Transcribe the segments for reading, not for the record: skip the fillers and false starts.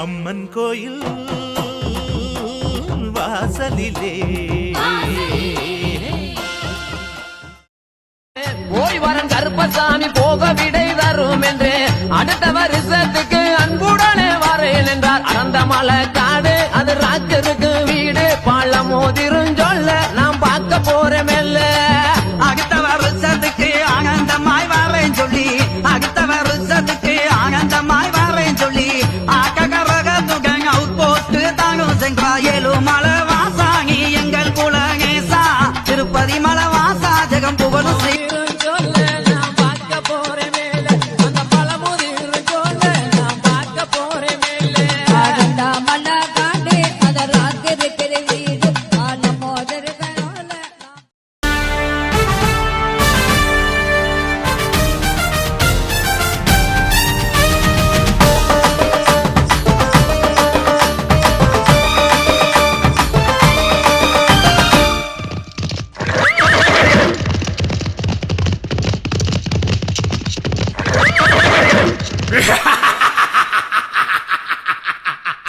அம்மன் கோயில் வாசலிலே போய் வரும் கருப்பசாமி போக விடை தரும் என்று அடுத்த வருஷத்துக்கு அன்புடனே வரேன் என்றார். அறந்த மலை காடு அது ராஜருக்கு வீடு பள்ளம் மோதிரும் சொல்ல நாம் பார்க்க போறேன் மெல்ல. அடுத்த வருஷத்துக்கு ஆனந்தமாய் வரேன் சொல்லி அடுத்த வருஷத்துக்கு ஆனந்தமாய் வரேன் சொல்லி ஆக்கரகத்துடன் அவுட் போஸ்ட் தானும் சென்றா ஏழுமலை வாசாங்கி எங்கள் குலகேசா திருப்பதி மலை வாசா ஜெகம் புகழும்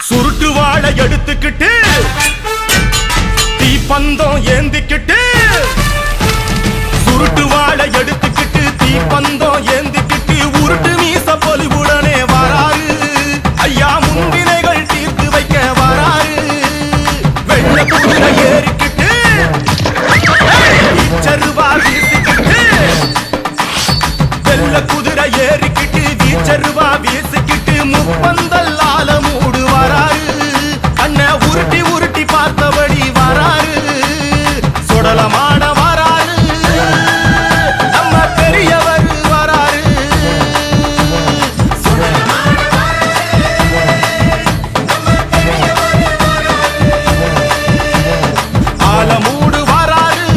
சுருட்டு வாழை எடுத்துக்கிட்டு தீப்பந்தம் ஏந்திக்கிட்டு சுருட்டு வாழை எடுத்துக்கிட்டு தீப்பந்தம் ஏந்திக்கிட்டு உருட்டு மீச பொலிவுடனே வராரு ஐயா முன்வினைகள் தீர்த்து வைக்க வராரு. வெள்ள குதிரை ஏறிக்கிட்டு வீச்சருவா வீசிக்கிட்டு வெள்ள குதிரை ஏறிக்கிட்டு வீச்சருவா வீசிக்கிட்டு முப்பந்தல் ஆல மூடு வராரு. அண்ண உருட்டி உருட்டி பார்த்தபடி வராரு. சுடலமான வராரு நம்ம பெரியவர் வராரு. ஆல மூடு வராரு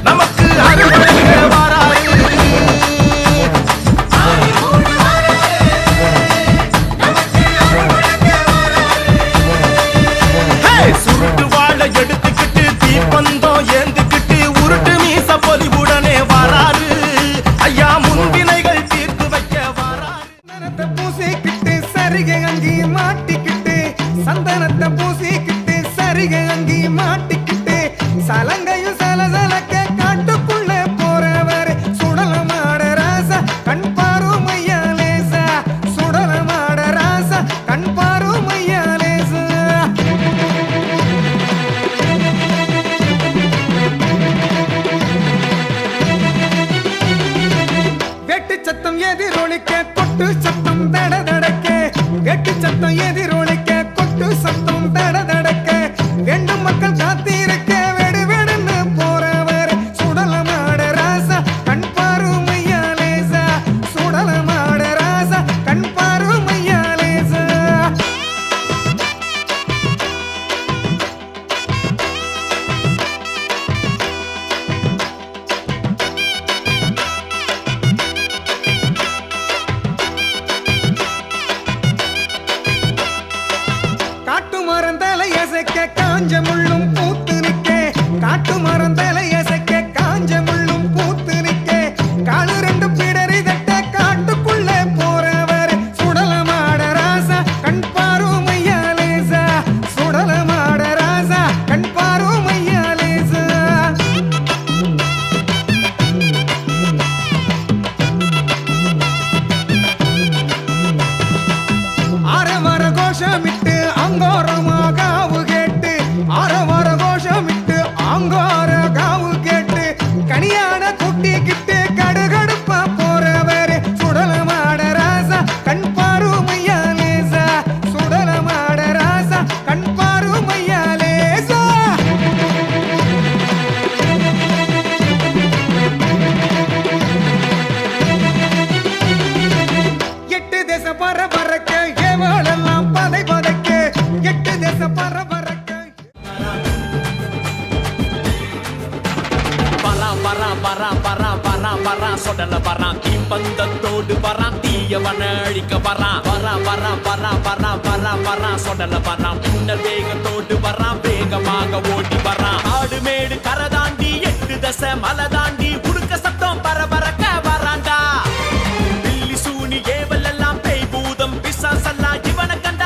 நமக்கு அருள்வழங்க வராரு. சுருட்டு வாழை எடுத்துக்கிட்டு தீப்பந்தம் ஏந்துக்கிட்டு உருட்டு மீச பொலிவுடனே வராரு ஐயா முன்வினைகள் தீர்த்து வைக்க வராரு. சந்தனத்தை பூசிக்கிட்டு சரிகை அங்கி மாட்டிக்கிட்டு சந்தனத்தை பூசிக்கிட்டு சரிகை அங்கி மாட்டிக்கிட்டு சலங்கையும் சலசலக்க காட்டுக்குள்ள போறவர் சுடலமாட ராசா கண் பாருமையா லேசா சுடலமாட ராசா கண் பாருமையா லேசா. வெட்டு சத்தம் எதிரொலிக்க கொட்டு சத்தம் தட தடக்க வெட்டு சத்தம் எதிரொலிக்க கொட்டு சத்தம் தட தடக்க ரெண்டு மக்கள் காத்திருக்க வெடு வெடுன்னு போறவர் சுடலமாட ராசா கண் பாருமையா லேசா சுடலமாட ராசா கண் பாருமையா லேசா. காட்டு மரம் தலையசைக்க காஞ்ச முள்ளும் பூத்து நிக்க காட்டு மரம் தலையசைக்க காஞ்ச முள்ளும் பூத்து நிக்க காலு ரெண்டு பிடரி தட்ட காட்டுக்குள்ள போறவர் சுடலமாட ராசா கண் பாருமையா லேசா சுடலமாட ராசா கண் பாருமையா லேசா. ஆரவார கோஷமிட்டு அங்கோரமா காவு கேட்டு ஆரவார கோஷமிட்டு அங்கோர காவு கேட்டு கனியான குட்டிக்கிட்டு கடுகடுப்பா போறவர் சுடலமாட ராசா கண் பாருமையா லேசா சுடலமாட ராசா கண் பாருமையா லேசா. எட்டு தேச பரபரக்க ஏவாளெல்லாம் பதை பதைக்க எட்டு தேச பரபரக்க சொடல வரான் தீப்பந்தத்தோடு வரான் தீயவன அழிக்க வரான் வரான் சொடல வரான் பின்னர் வேகத்தோடு வரான் வேகமாக ஓடி வரான். ஆடு மேடு கரை தாண்டி 8 தசை மலை தாண்டி உடுக்க சத்தம் பரபரக்க வராண்டா. பில்லி சூனி ஏவல் எல்லாம் பேய் பூதம் பிசாசெல்லாம் இவனை கண்ட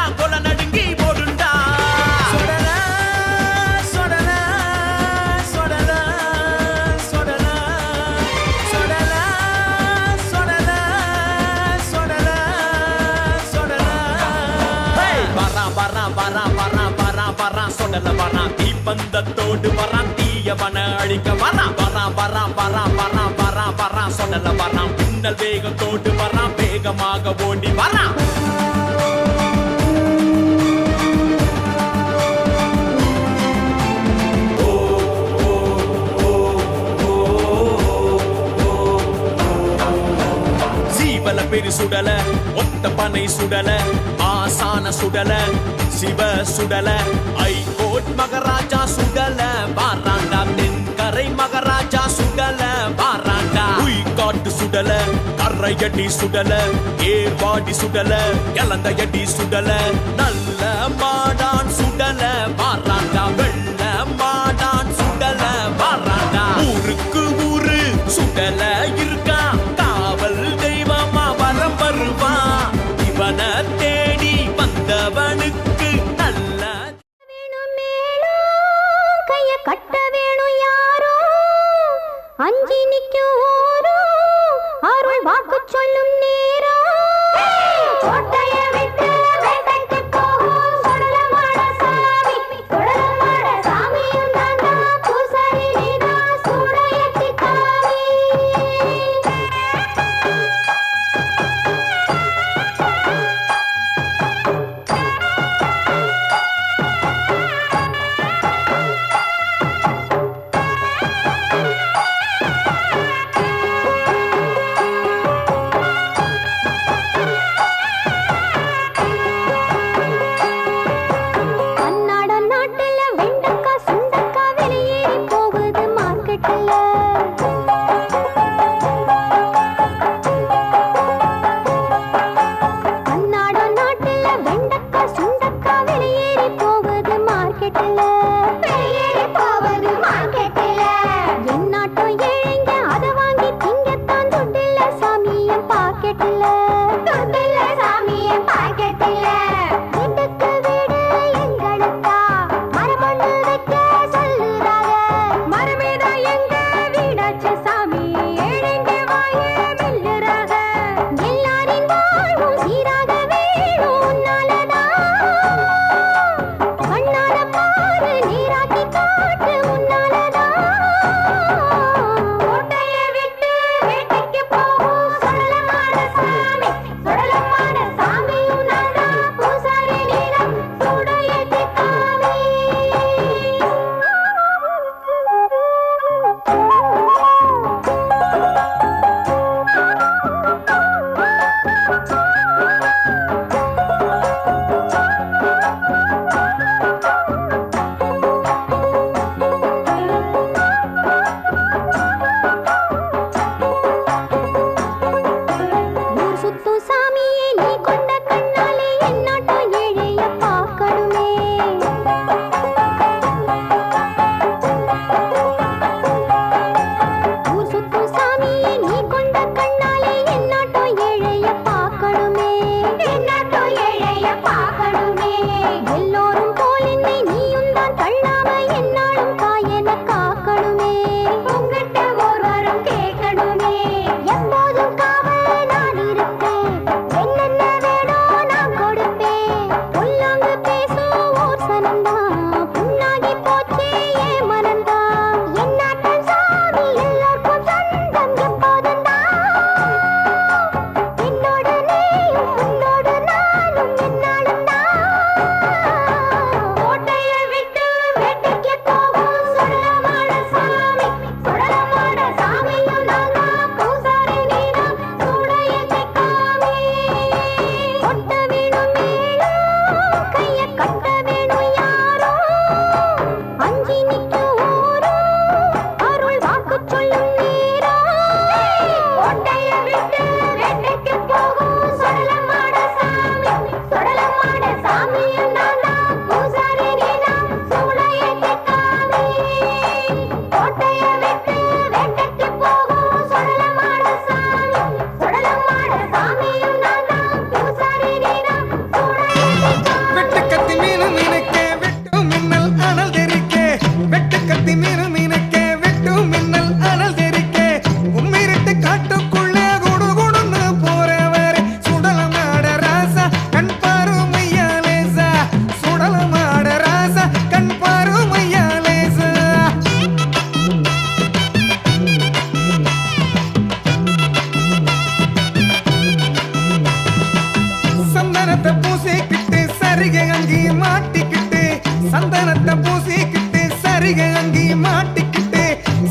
சொடல வரான் தீப்பந்தத்தோடு வரான் தீயவன அழிக்க வரான் வரான் வரான் வரான் வரான் வரான் வரான் சொடல வரான் பின்னல் வேகத்தோடு வரான் வேகமாக ஓடி வரான் சீவல பெரு சுடல ஒத்த பனை சுடல ஆசான சுடல சிவ சுடல ஐகோட் மகராஜா சுடல வாராண்டா தென்கரை மகராஜா சுடல வாராண்டா உய்காட்டு சுடல கரையடி சுடல ஏர்வாடி சுடல இளந்தையடி சுடல நல்ல மாடான் சுடல வாராண்டா வெள்ள மாடான் சுடல வாராண்டா ஊருக்கு ஊரு சுடல இருக்கா காவல் தெய்வமா வரம் வருவான் இவன தேடி வந்தவனுக்கு நல்ல வேணும் மேலும் கைய கட்ட வேணும் யாரோ அஞ்சி நிக்கும் ஓரோ அருள் வாக்கு சொல்லும் நேரோ கோட்டைய விட்டு வேட்டைக்கு போகும் சரிகை அங்கி மாட்டிக்கிட்டு சந்தனத்தை பூசிக்கிட்டு சரிகை அங்கி மாட்டிக்கிட்டு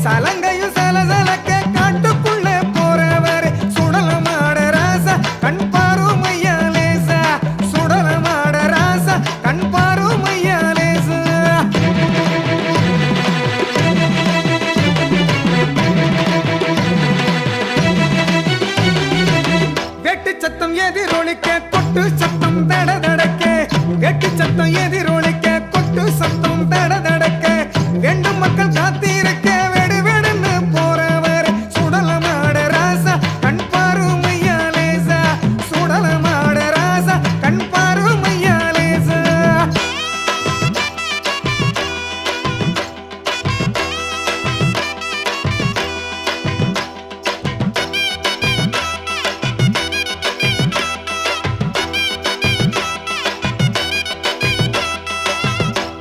சலங்கையும் சலசலக்க காட்டுக்குள்ள போறவர் சுடலமாட ராசா கண் பாருமையா லேசா சுடலமாட ராசா கண் பாருமையா லேசா வெட்டு சத்தம் எதிரொலிக்க கொட்டு சத்தம் தட தடக்க வெட்டு சத்தம் எதிரொலிக்க கொட்டு சத்தம் தட தடக்க ரெண்டு மக்கள் காத்திருக்க வெடு வெடுன்னு போறவர் சுடலமாட ராசா கண் பாருமையா லேசா சுடலமாட ராசா கண் பாருமையா லேசா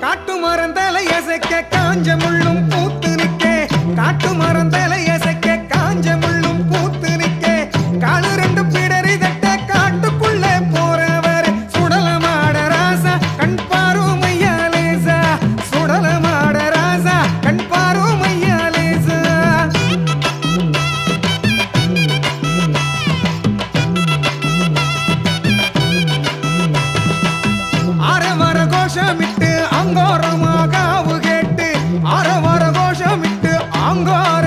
காட்டு மரம் தலையசைக்க காஞ்ச முள்ளும் பூத்து நிற்க காட்டு மரம் தலையசைக்க காஞ்ச முள்ளும் பூத்து நிற்க காலு ரெண்டு பிடரி தட்ட காட்டுக்குள்ள போறவர் சுடலமாட ராசா கண் பாருமையா லேசா சுடலமாட ராசா கண் பாருமையா லேசா அரவர கோஷமிட்டு அங்கோரமாக கேட்டு அரவர கோஷமிட்டு அங்கோர